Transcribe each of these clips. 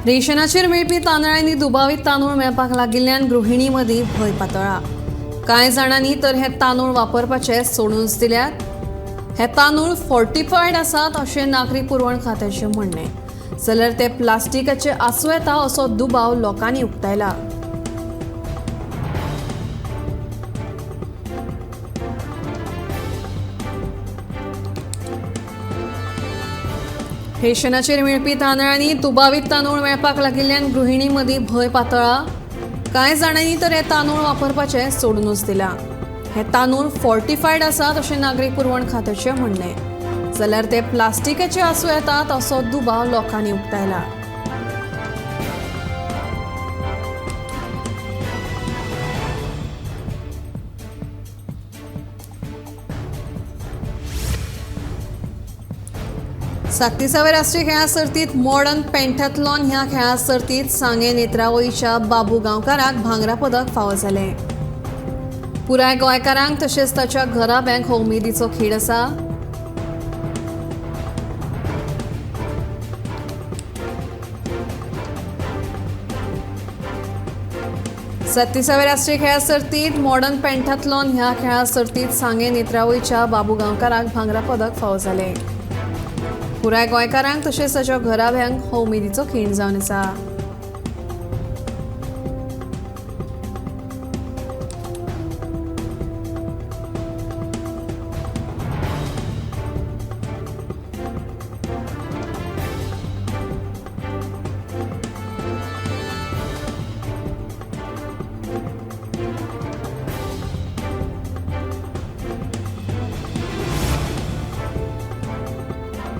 रेशनाचेर मेळपी तांदळांनी दुबावित तांदूळ मेळपाक लागिल्ल्यान गृहिणी मदीं भय पातळ्ळा। कांय जाणांनी तर हे तांदूळ वापरपाचे सोडूनच दिल्यात। हे तांदूळ फोर्टिफायड आसात अशें नागरी पुरवण खात्याचें म्हणणें। जाल्यार ते प्लास्टिकाचे आसूं येता असो दुबाव लोकांनी उक्तायला। रेशनाचेर मेळपी तांदळांनी दुबावित तांदूळ मेळपाक लागिल्ल्यान गृहिणी मदीं भय पातळ्ळा। कांय जाणांनी तर हे तांदूळ वापरपाचे सोडूनच दिला। हे तांदूळ फोर्टिफायड आसात अशें नागरी पुरवण खात्याचें म्हणणें। जाल्यार ते प्लास्टिकाचे आसूं येतात असो दुबाव लोकांनी उक्तायला। सात्तीसाव्या राष्ट्रीय खेळा सर्तीत मॉडर्न पेंटाथलॉन ह्या खेळा सर्तीत सांगे नेत्रावळीच्या बाबू गांवकाराक भांगरा पदक फावो जालें। पुराय गोंयकारांक तशेंच ताच्या घराब्यांक हो उमेदीचो खीण आसा। सात्तीसाव्या राष्ट्रीय खेळा सर्तीत मॉडर्न पेंटाथलॉन ह्या खेळा सर्तीत सांगे नेत्रावळीच्या बाबू गांवकाराक भांगरा पदक फावो जालें। पुराय गोंयकारांक तशेंच ताच्या घराब्यांक हो उमेदीचो खीण जावन आसा।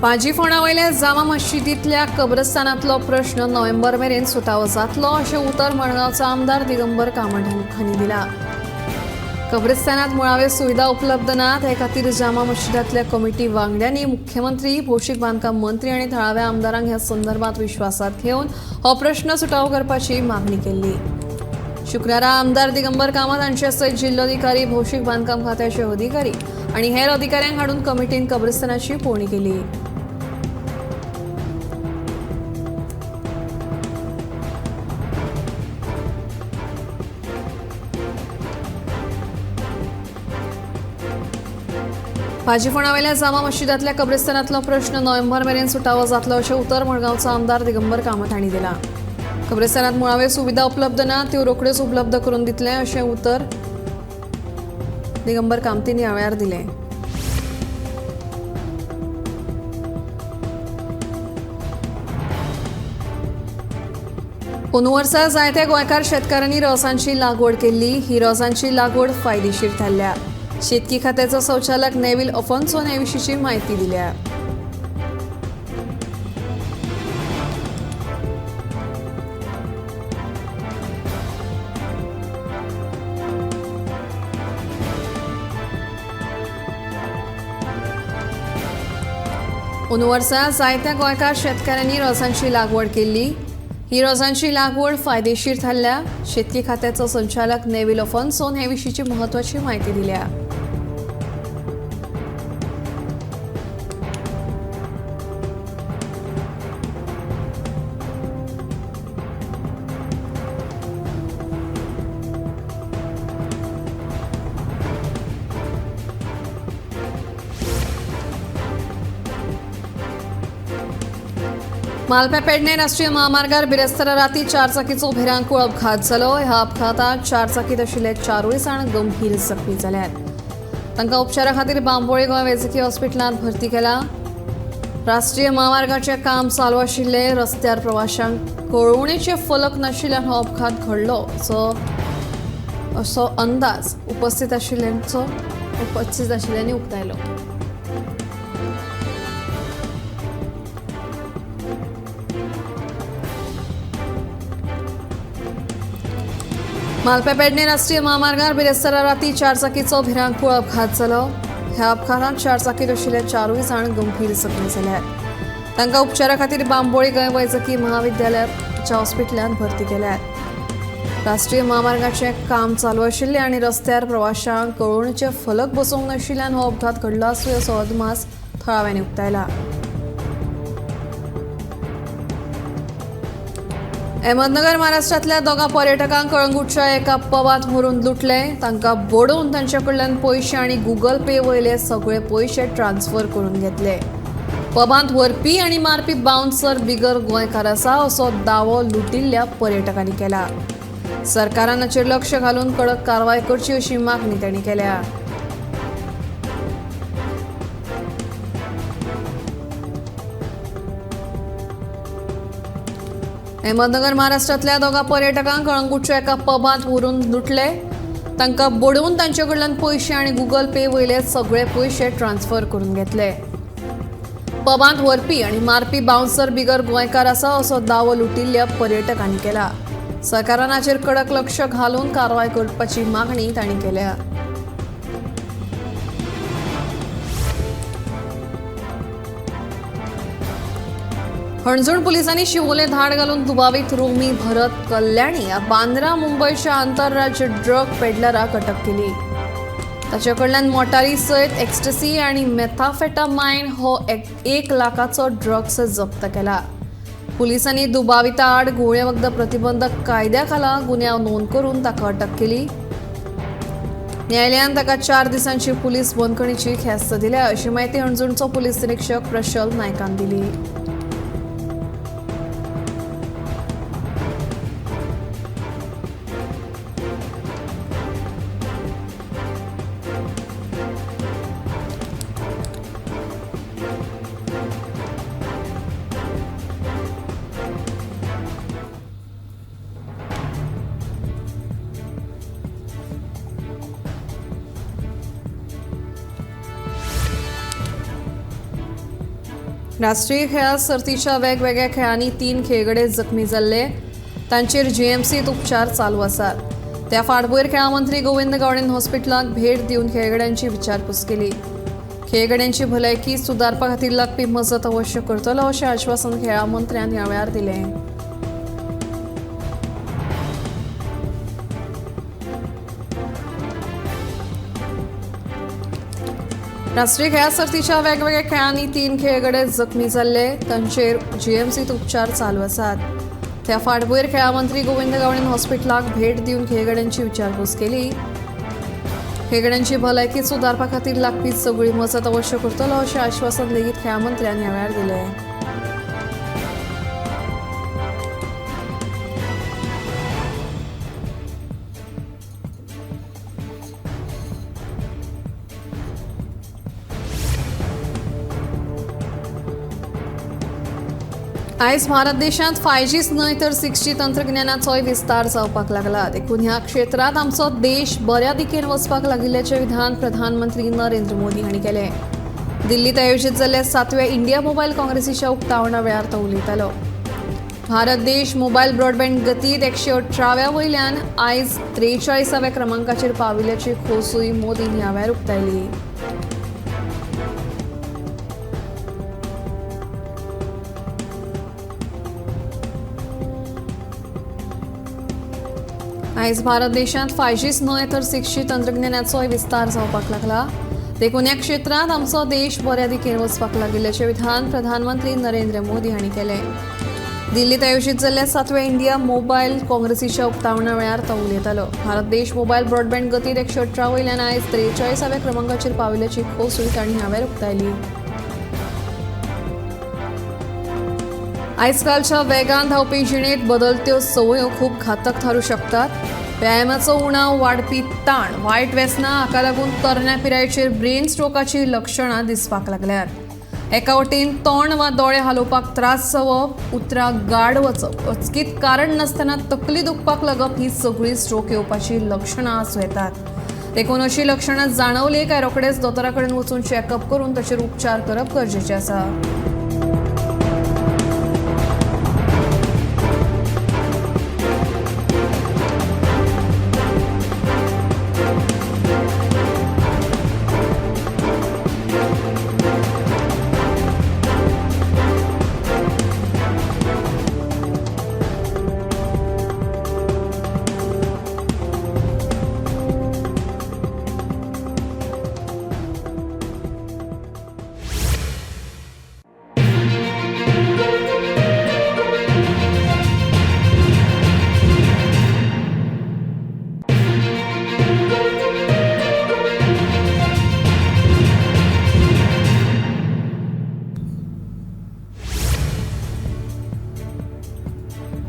पाजी फोंडावयल्या जामा मशिदींतल्या कब्रस्तानांतलो प्रश्न नोव्हेंबर मेरेन सुटावो जातलो अशें उतर मडगांवचो आमदार दिगंबर कामत हांणी दिला। कब्रस्तानांत मुळाव्यो सुविधा उपलब्ध नात, हे खातीर जामा मशिदांतल्या कमिटी वांगड्यांनी मुख्यमंत्री, भौशीक बांदकाम मंत्री आनी थळाव्या आमदारांक ह्या संदर्भात विश्वासात घेवन हो प्रश्न सुटावो करपाची मागणी केल्ली। शुक्रारा आमदार दिगंबर कामत हांचे सयत जिल्लोधिकारी, भौशीक बांदकाम खात्याचे अधिकारी आनी हेर अधिकाऱ्यांक हाडून कमिटीन कब्रस्तानाची पळोवणी केली। पाजी फोंडावयल्या जामा मशिदांतल्या कब्रस्तानांतलो प्रश्न नोव्हेंबर मेरेन सुटावो जातलो अशें उतर मडगांवचो आमदार दिगंबर कामत हांणी दिला। कब्रस्तानांत मुळाव्यो सुविधा उपलब्ध ना, त्यो रोखड्योच उपलब्ध करून दितले अशें उतर दिगंबर कामतीन ह्या वेळार दिलें। अंदू वर्सा जायत्या गोंयकार शेतकारांनी रोसांची लागवड केल्ली। ही रोसांची लागवड फायदेशीर थारल्या। शेतकी खात्याचो संचालक नेविल अफोन्सोन हे विशींची म्हायती दिल्या। अंदू वर्सा जायत्या गोंयकार शेतकारांनी रोसांची लागवड केल्ली। ही रोसांची लागवड फायदेशीर थारल्या। शेतकी खात्याचो संचालक नेविल अफोन्सोन हे विशींची म्हत्वाची म्हायती दिल्या। मालप्या पेडणे राष्ट्रीय महामार्गार बिरेस्तारा राती चारचाकीचो भिरांकूळ अपघात जालो। ह्या अपघातांत चारचाकीत आशिल्ले 4 जाण गंभीर जखमी जाल्यात। तांकां उपचारा खातीर बांबोळी गोंय वैजकी हॉस्पिटलांत भरती केला। राष्ट्रीय महामार्गाचें काम चालू आशिल्ले रस्त्यार प्रवाशांक कळोवणेचे फलक नाशिल्ल्यान हो अपघात घडलो असो अंदाज उपस्थित आशिल्ल्यांनी उक्तायलो। मालप्या पेडणे राष्ट्रीय महामार्गार बिरेस्तारा राती चारचाकीचो भिरांकूळ अपघात जालो। ह्या अपघातांत चारचाकीत आशिल्ले 4 जाण गंभीर जखमी जाल्यात। तांकां उपचारा खातीर बांबोळी गोंय वैजकी महाविद्यालयाच्या हॉस्पिटलांत भरती केल्यात। राष्ट्रीय महामार्गाचें काम चालू आशिल्लें आनी रस्त्यार प्रवाशांक कळोवणेचे फलक बसोवंक नाशिल्ल्यान हो अपघात घडलो आसूं असो अदमास थळाव्यांनी उक्तायला। अहमदनगर महाराष्ट्रातल्या दोगा पर्यटकांक कळंगूटच्या एका पबात व्हरून लुटले. तांकां बोडोवन तांचे कडल्यान पयशे आनी गूगल पे वयले सगळे पयशे ट्रान्स्फर करून घेतले. पबांत व्हरपी आनी मारपी बाउन्सर बिगर गोंयकार आसा असो दावो लुटिल्ल्या पर्यटकांनी केला. सरकारान हाचेर लक्ष घालून कडक कारवाय करची अशी मागणी तांणी केल्या. अहमदनगर महाराष्ट्रातल्या दोगा पर्यटकांक कळंगूटच्या एका पबांत व्हरून लुटले. तांकां बोडोवन तांचे कडल्यान पयशे आनी गूगल पे वयले सगळे पयशे ट्रान्स्फर करून घेतले. पबांत व्हरपी आनी मारपी बाउन्सर बिगर गोंयकार आसा असो दावो लुटिल्ल्या पर्यटकांनी केला. सरकारान हाचेर कडक लक्ष घालून कारवाय करपाची मागणी तांणी केल्या. हणजूण पुलिसांनी शिवोले धाड घालून दुबावीत रोमी भरत कल्याणी या बांद्रा मुंबईच्या आंतरराज्य ड्रग पेडलराक अटक केली. ताचे कडल्यान मोटारी सयत एक्स्टसी आनी मेथाफेटामाइन हो 1 लाखाचो ड्रग्स जप्त केला. पुलिसांनी दुबाविता आड गुळे वखद प्रतिबंधक कायद्या खाला गुन्यांव नोंद करून ताका अटक केली. न्यायालयान ताका 4 दिसांची पुलीस बंदखणीची ख्यास्त दिल्या अशी माहिती हणजूणचो पुलीस निरीक्षक प्रशल नायकान दिली. राष्ट्रीय खेळा सर्तीच्या वेगवेगळ्या खेळांनी 3 खेळगडे जखमी जाल्ले. तांचेर जीएमसीत उपचार चालू आसात. त्या फाटभुंयेर खेळा मंत्री गोविंद गावडेन हॉस्पिटलाक भेट दिवन खेळगड्यांची विचारपूस केली. खेळगड्यांची भलायकी सुदारपा खातीर लागपी मजत अवश्य करतलो अशें आश्वासन खेळा मंत्र्यान ह्या वेळार दिलें. राष्ट्रीय खेळा सर्तीच्या वेगवेगळ्या खेळांनी 3 खेळगडे जखमी जाल्ले. तांचेर जीएमसीत उपचार चालू आसात. त्या फाटभुंयेर खेळा मंत्री गोविंद गावडेन हॉस्पिटलाक भेट दिवन खेळगड्यांची विचारपूस केली. खेळगड्यांची भलायकी सुदारपा खातीर लागपी सगळी मजत अवश्य करतलो अशें आश्वासन लेगीत खेळा मंत्र्यान ह्या वेळार दिलें. आयज भारत देशांत 5Gच न्हय तर 6G तंत्रज्ञानाचोय विस्तार जावपाक लागला. देखून ह्या क्षेत्रांत आमचो देश बऱ्या दिकेन वचपाक लागिल्ल्याचें विधान प्रधानमंत्री नरेंद्र मोदी हांणी केलें. दिल्लीत आयोजीत जाल्ल्या 7व्या इंडिया मोबायल काँग्रेसीच्या उक्तावणा वेळार तो उलयतालो. भारत देश मोबायल ब्रॉडबँड गतींत 118व्या वयल्यान आयज 43व्या क्रमांकाचेर पाविल्ल्याची खोसूय मोदीन ह्या वेळार उक्तायली. आयज भारत देशांत 5Gच न्हय तर 6G तंत्रज्ञानाचोय विस्तार जावपाक लागला. देखून ह्या क्षेत्रांत आमचो देश बऱ्या दिकेन वचपाक लागिल्ल्याचें विधान प्रधानमंत्री नरेंद्र मोदी हांणी केलें. दिल्लीत आयोजीत जाल्ल्या 7व्या इंडिया मोबायल काँग्रेसीच्या उक्तावणा वेळार तो उलयतालो. भारत देश मोबायल ब्रॉडबँड गतींत 118 वयल्यान आयज 43व्या क्रमांकाचेर पाविल्ल्याची खोसूय तांणी ह्या वेळार उक्तायली. आयजकालच्या वेगान धांवपी जिणेंत बदलत्यो संवयो खूब घातक थारूं शकतात. व्यायामाचो उणाव, वाडपी ताण, वायट व्यसनां हाका लागून तरण्या पिरायेचेर ब्रेन स्ट्रोकाची लक्षणां दिसपाक लागल्यात. एका वटेन तोंड वा दोळे हालोवपाक त्रास जावप, उतरां गाड वचप, अचकीत कारण नासतना तकली दुखपाक लागप ही सगळीं स्ट्रोक येवपाची लक्षणां आसूं येतात. देखून अशी लक्षणां जाणवली काय रोखडेच दोतोरा कडेन वचून चॅकअप करून ताचेर उपचार करप गरजेचें आसा.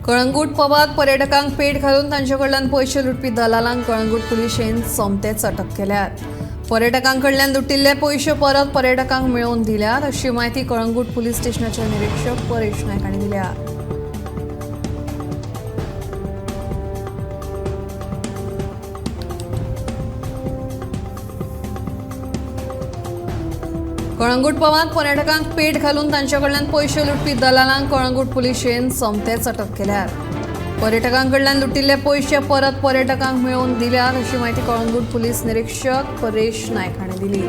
कळंगूट पबात पर्यटकांक पेट घालून तांच्याकडल्यान पैसे लुटपी दलालांक कळंगूट पुलिशेन सोमतेच अटक केल्यात. पर्यटकांकडल्यान लुटिल्ले पैसे परत पर्यटकांक मेळवून दिल्यात अशी माहिती कळंगूट पुलीस स्टेशनाचे निरीक्षक परेश नायक हांणी दिल्या. कळंगूट पबात पर्यटकांक पेट घालून तांच्याकडल्यान पैसे लुटपी दलालांक कळंगूट पुलिशेन सोमतेच अटक केल्यात. पर्यटकांकडल्यान लुटिल्ले पैसे परत पर्यटकांक मेळवून दिल्यात अशी माहिती कळंगूट पुलीस निरीक्षक परेश नायक हांणी दिली.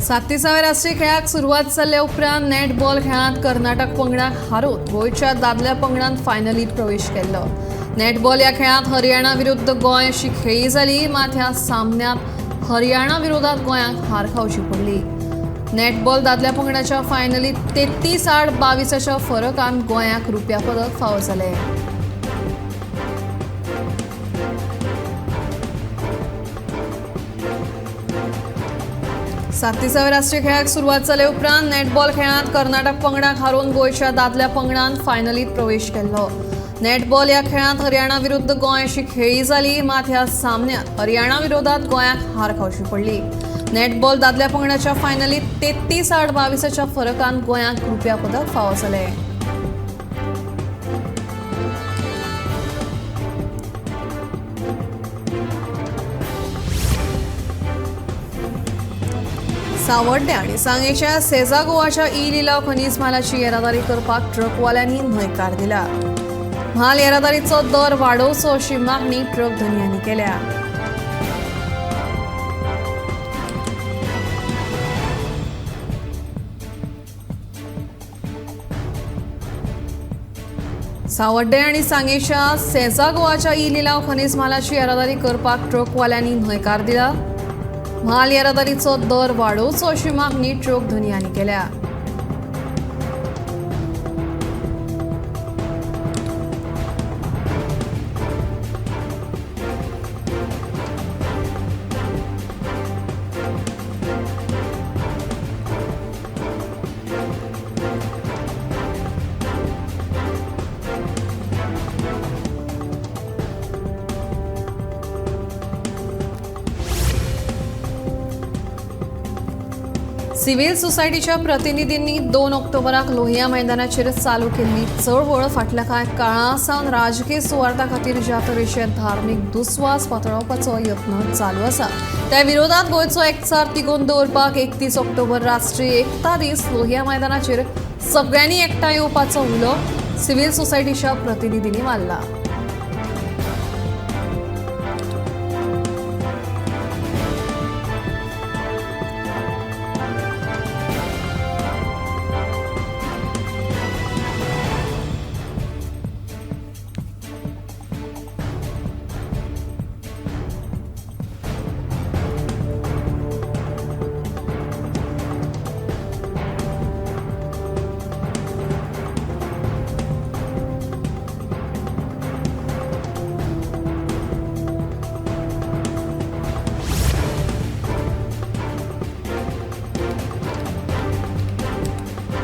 सात्तीसाव्या राष्ट्रीय खेळाक सुरवात जाल्ले उपरांत नेट बॉल खेळांत कर्नाटक पंगडाक हारोवन गोंयच्या दादल्या पंगडान फायनलींत प्रवेश केल्लो. नेट बॉल ह्या खेळांत हरियाणा विरुद्ध गोंय अशी खेळी जाली, मात ह्या सामन्यांत हरियाणा विरोधात गोंयाक हार खावची पडली. नेट बॉल दादल्या पंगडाच्या फायनलींत 33-22 फरकान गोंयाक रुप्या पदक फावो जालें. सात्तीसाव्या राष्ट्रीय खेळाक सुरवात जाले उपरांत नेटबॉल खेळांत कर्नाटक पंगडाक हारोवन गोंयच्या दादल्या पंगडान फायनलींत प्रवेश केल्लो. नेटबॉल ह्या खेळांत हरियाणा विरुद्ध गोंय अशी खेळी जाली, मात ह्या सामन्यांत हरियाणा विरोधात गोंयाक हार खावची पडली. नेटबॉल दादल्या पंगडाच्या फायनलींत 33-22 फरकान गोंयाक रुप्या पदक फावो जालें. सावड्डे आणि सांगेच्या सेजा गोवाच्या लिलाव खनिज मालाची येरादारी करपाक ट्रकवाल्यांनी न्हयकार दिला. म्हाल येरादारीचो दर वाडोवचो अशी मागणी ट्रक धन्यांनी केल्या. सावड्डे आणि सांगेच्या सेजा गोवाच्या लिलाव खनिज मालाची येरादारी करपाक ट्रकवाल्यांनी न्हयकार दिला. म्हाल येरादारीचो दर वाडोवचो अशी मागणी ट्रक धन्यांनी केल्या. सिव्हिल सोसायटीच्या प्रतिनिधींनी 2 ऑक्टोबराक लोहिया मैदानाचेर चालू केल्ली चळवळ फाटल्या कांय काळा सावन राजकीय सुवार्था खातीर ज्या तरेचे धार्मीक दुस्वास पातळावपाचो यत्न चालू आसा त्या विरोधात गोंयचो एकचार तिगोवन दवरपाक 31 ऑक्टोबर राष्ट्रीय एकता दीस लोहिया मैदानाचेर सगळ्यांनी एकठांय येवपाचो उलो सिव्हिल सोसायटीच्या प्रतिनिधींनी मारला.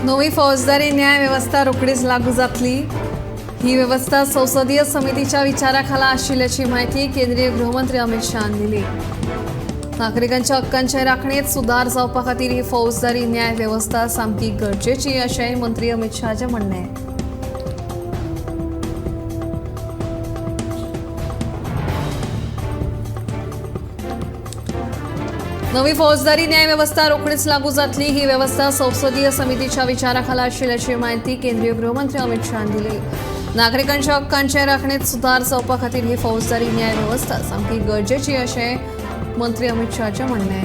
नवी फौजदारी न्याय व्यवस्था रोखडीच लागू जातली. ही व्यवस्था संसदीय समितीच्या विचाराखाला आशिल्ल्याची माहिती केंद्रीय गृहमंत्री अमित शहान दिली. नागरिकांच्या हक्कांचे राखणेत सुदार जावपा खातीर ही फौजदारी न्याय व्यवस्था सामकी गरजेची अशेंय मंत्री अमित शहाचे म्हणणे. नवी फौजदारी न्याय व्यवस्था रोखडीच लागू जातली. ही व्यवस्था संसदीय समितीच्या विचाराखाला आशिल्ल्याची माहिती केंद्रीय गृहमंत्री अमित शहान दिली. नागरिकांच्या हक्कांचे राखणेत सुदार जावपा खातीर ही फौजदारी न्याय व्यवस्था सामकी गरजेची अशें मंत्री अमित शहाचे म्हणणे.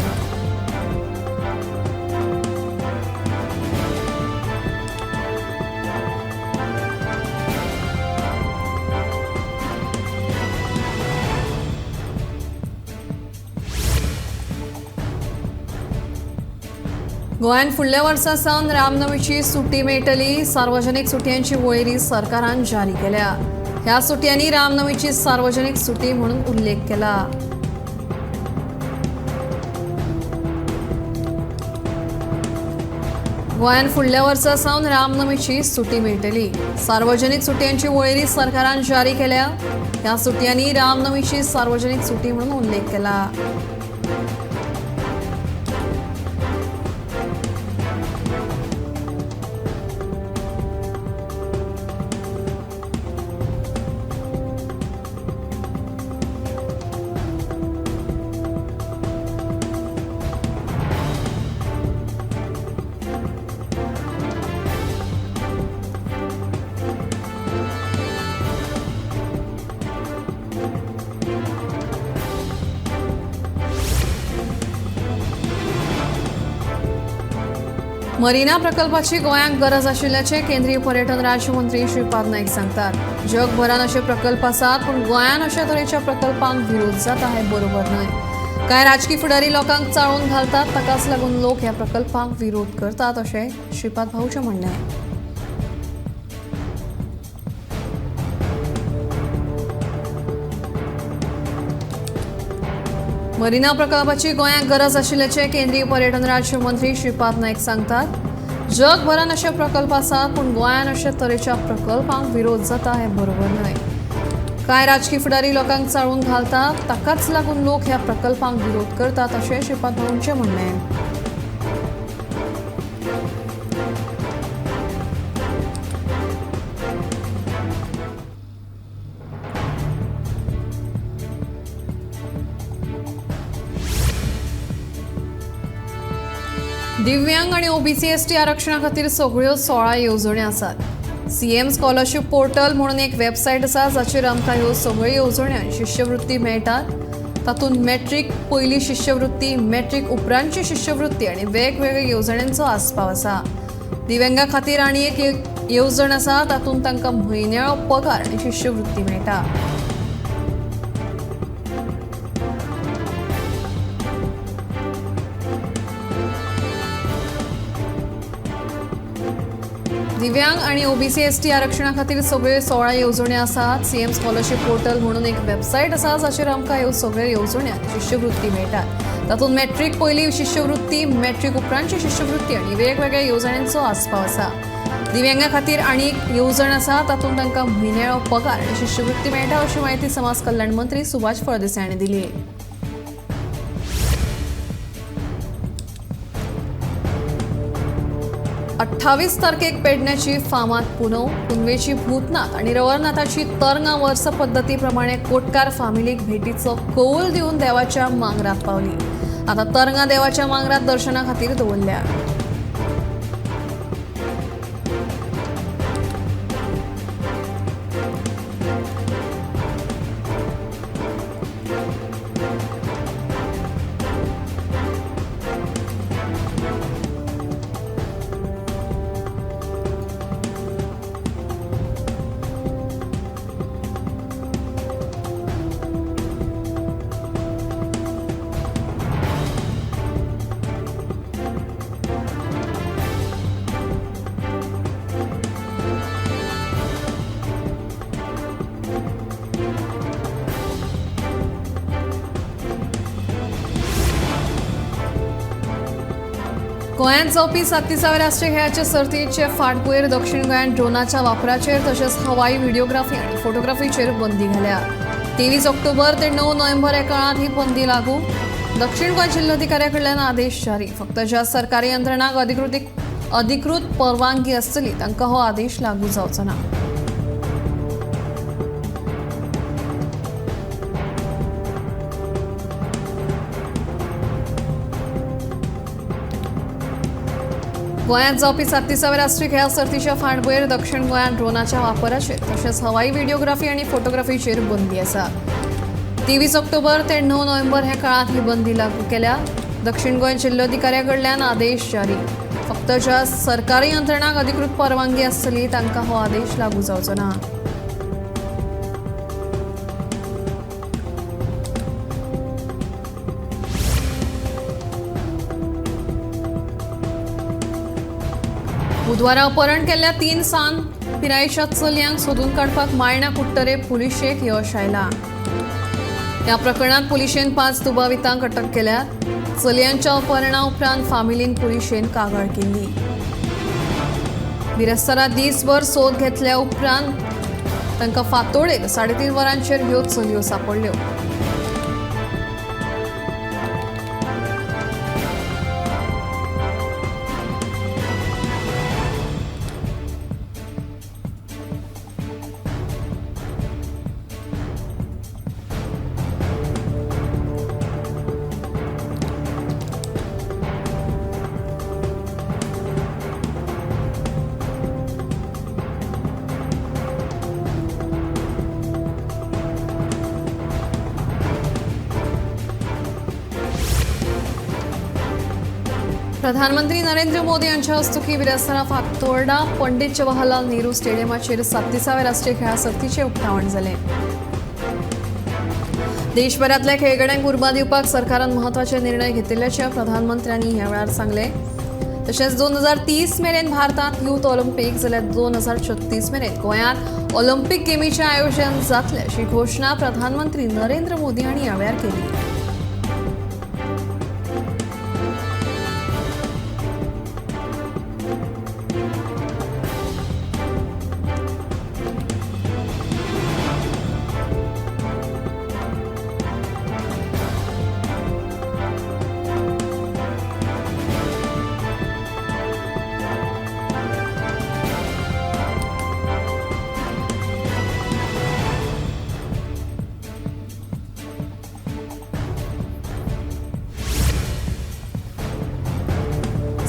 गोंयान फुडल्या वर्सा सावन रामनमीची सुटी मेळटली. सार्वजनीक सुटयांची वळेरी सरकारान जारी केल्या. ह्या सुटयांनी रामनमीची सार्वजनीक सुटी म्हणून उल्लेख केला. गोंयान फुडल्या वर्सा सावन रामनमीची सुटी मेळटली. सार्वजनीक सुटयांची वळेरी सरकारान जारी केल्या. ह्या सुटयांनी रामनमीची सार्वजनीक सुटी म्हणून उल्लेख केला. मरीना प्रकल्पाची गोंयांक गरज आशिल्ल्याचे केंद्रीय पर्यटन राज्यमंत्री श्रीपाद नाईक सांगतात. जगभरान असे प्रकल्प आसात, पण गोंयान अशा तरेच्या प्रकल्पांक विरोध जाता हे बरोबर न्हय. कांय राजकीय फुडारी लोकांक चाळून घालतात, ताकाच लागून लोक ह्या प्रकल्पांक विरोध करतात, अशें श्रीपाद भाऊचें म्हणणें आहे. मरीना प्रकल्पाची गोंयांक गरज आशिल्ल्याचे केंद्रीय पर्यटन राज्यमंत्री श्रीपाद नाईक सांगतात. जगभरान असे प्रकल्प आसात, पण गोंयान अशा तरेच्या प्रकल्पांक विरोध जाता हे बरोबर न्हय. कांय राजकीय फुडारी लोकांक चाळून घालतात, ताकाच लागून लोक ह्या प्रकल्पांक विरोध करतात, अशें श्रीपाद भाऊंचें म्हणणें आहे. दिव्यांग आणि ओबीसी एसटी आरक्षणा खातीर सगळ्यो 16 येवजण्यो आसात. सीएम स्कॉलरशिप पोर्टल म्हणून एक वेबसायट आसा, जाचेर आमकां ह्यो सगळ्यो येवजण्यो आनी शिश्यवृत्ती मेळटात. तातूंत मॅट्रिक पयली शिश्यवृत्ती, मॅट्रिक उपरांतची शिश्यवृत्ती आनी वेगवेगळ्या येवजण्यांचो आस्पाव आसा. दिव्यांगा खातीर आनी एक येवजण आसा, तातूंत तांकां म्हयन्याळो पगार आनी शिश्यवृत्ती मेळटा. दिव्यांग आणि ओबीसी एसटी आरक्षणा खातीर सगळ्यो 16 येवजण्यो आसात. सीएम स्कॉलरशिप पोर्टल म्हणून एक वेबसायट आसा, जाचेर आमकां ह्यो सगळ्यो येवजण्यो शिश्यवृत्ती मेळटात. तातूंत मॅट्रिक पयली शिश्यवृत्ती, मॅट्रिक उपरांतची शिश्यवृत्ती आनी वेगवेगळ्या येवजण्यांचो आस्पाव आसा. दिव्यांगा खातीर आनी एक येवजण आसा, तातूंत तांकां म्हयन्याळो पगार आनी शिश्यवृत्ती मेळटा, अशी माहिती समाज कल्याण मंत्री सुभाष फळदेसाय हांणी दिली. 28 तारखेक पेडण्याची फामाद पुनव, पुनवेची भूतनाथ आणि रवरनाथाची तरंगा वर्स पद्धती प्रमाणे कोटकार फामिलीक भेटीचो कौल दिवन देवाच्या मांगरात पावली. आता तरंगा देवाच्या मांगरात दर्शना खातीर दवरल्या. गोंयांत जावपी 37व्या राष्ट्रीय खेळाचे सर्तीचे फाटभुंयेर दक्षिण गोंयांत ड्रोनाच्या वापराचेर तशेंच हवाई व्हिडिओग्राफी आनी फोटोग्राफीचेर बंदी घाल्या. 23 ऑक्टोबर ते 9 नोव्हेंबर या काळात ही बंदी लागू. दक्षिण गोंय जिल्हाधिकाऱ्या कडल्यान आदेश जारी. फक्त ज्या सरकारी यंत्रणांक अधिकृत परवानगी आसतली तांकां हो आदेश लागू जावचो ना. गोंयांत जावपी 37व्या राष्ट्रीय खेळा सर्तीच्या फाटभुंयेर दक्षिण गोंयांत ड्रोनाच्या वापराचेर तशेंच हवाई व्हिडिओग्राफी आनी फोटोग्राफीचेर बंदी आसा. 23 ऑक्टोबर ते 9 नोव्हेंबर ह्या काळात ही बंदी लागू केल्या. दक्षिण गोंय जिल्हाधिकाऱ्या कडल्यान आदेश जारी. फक्त ज्या सरकारी यंत्रणांक अधिकृत परवानगी आसतली तांकां हो आदेश लागू जावचो ना. बुधवारा अपहरण केल्ल्या 3 सान पिरायेच्या चलयांक सोदून काडपाक मायणा कुट्टरे पुलिशेक यश आयला। ह्या प्रकरणात पुलिशेन 5 दुबावितांक अटक केल्या। चलयांच्या अपहरणा उपरांत फामिलीन पुलिशेन कागाळ केली। बिरेस्तारा दीसभर सोद घेतल्या उपरांत तांकां फांतोडेर 3.5 वरांचेर ह्यो चलयो सापडल्यो। प्रधानमंत्री नरेंद्र मोदी यांच्या हस्तुकी बिरेस्तारा फांतोर्डा पंडित जवाहरलाल नेहरू स्टेडियमाचेर 37व्या राष्ट्रीय खेळा सर्तीचें उक्तावण जालें। देशभरातल्या खेळगड्यांक उर्बा दिवपाक सरकारान म्हत्वाचे निर्णय घेतिल्ल्याचे प्रधानमंत्र्यांनी ह्या वेळार सांगले। तशेंच 2030 मेरेन भारतांत यूथ ऑलिंपिक जाल्यार 2036 मेरेन गोंयांत ऑलिंपिक गेमीचें आयोजन जातलें अशी घोशणा प्रधानमंत्री नरेंद्र मोदी हांणी ह्या वेळार केली।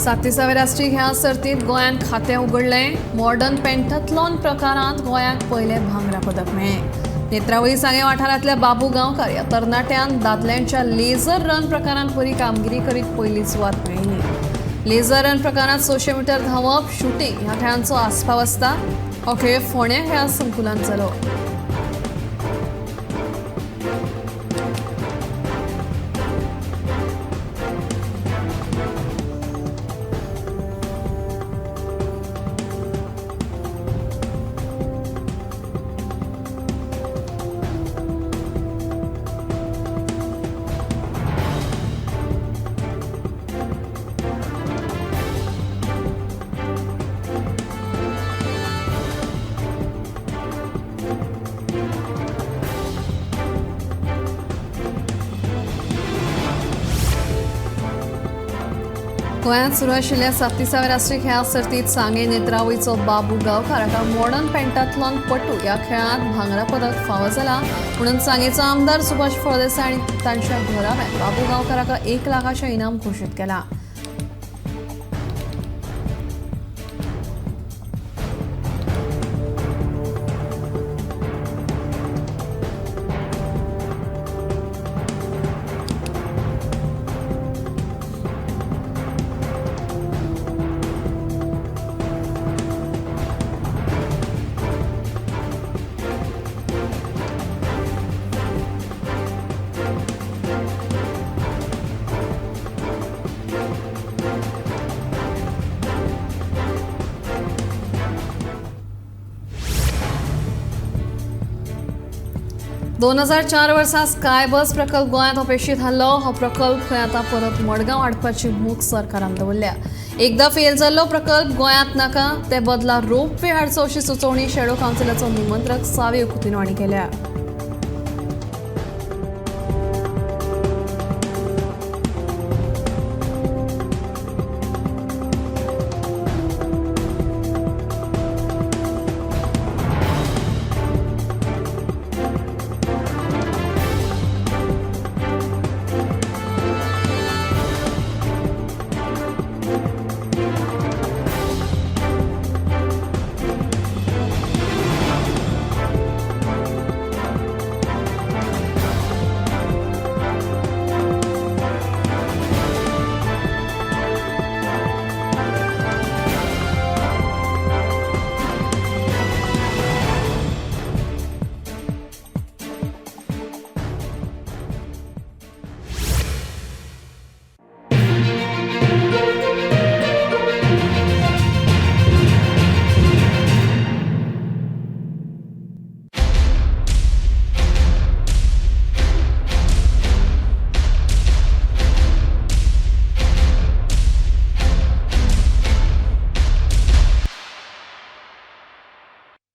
सातीसाव्या राष्ट्रीय खेळा सर्तीत गोंयान खातें उगडलें। मॉडर्न पेंटाथलॉन प्रकारांत गोंयाक पयलें भांगरा पदक मेळ्ळें। नेत्रावळी सांगे वाठारांतल्या बाबू गांवकार ह्या तरणाट्यान दादल्यांच्या लेझर रन प्रकारांत बरी कामगिरी करीत पयली सुवात मेळयली। लेझर रन प्रकारांत 600 मीटर धांवप, शूटिंग ह्या खेळांचो आस्पाव आसता। हो खेळ फोंड्या खेळा संकुलांत जालो। गोंयांत सुरू आशिल्ल्या 37व्या राष्ट्रीय खेळा सर्तीत सांगे नेत्रावळीचो बाबू गांवकार हाका मॉडर्न पेंटाथलॉन पटू ह्या खेळांत भांगरा पदक फावो जाला। म्हणून सांगेचो आमदार सुभाष फळदेसाय आनी तांच्या घराब्यान बाबू गांवकाराका 1 लाखाचें इनाम घोशीत केलां। दोन 2004 वर्सा स्काय बस प्रकल्प गोंयांत अपेक्षीत आहलो। हो प्रकल्प खंय आतां परत मडगांव हाडपाची मोख सरकारान दवरल्या। एकदा फेल जाल्लो प्रकल्प गोंयांत नाका, ते बदला रोप वे हाडचो अशी सुचोवणी शेडो कावन्सिलाचो निमंत्रक सावे कुतिनवाणी केल्या।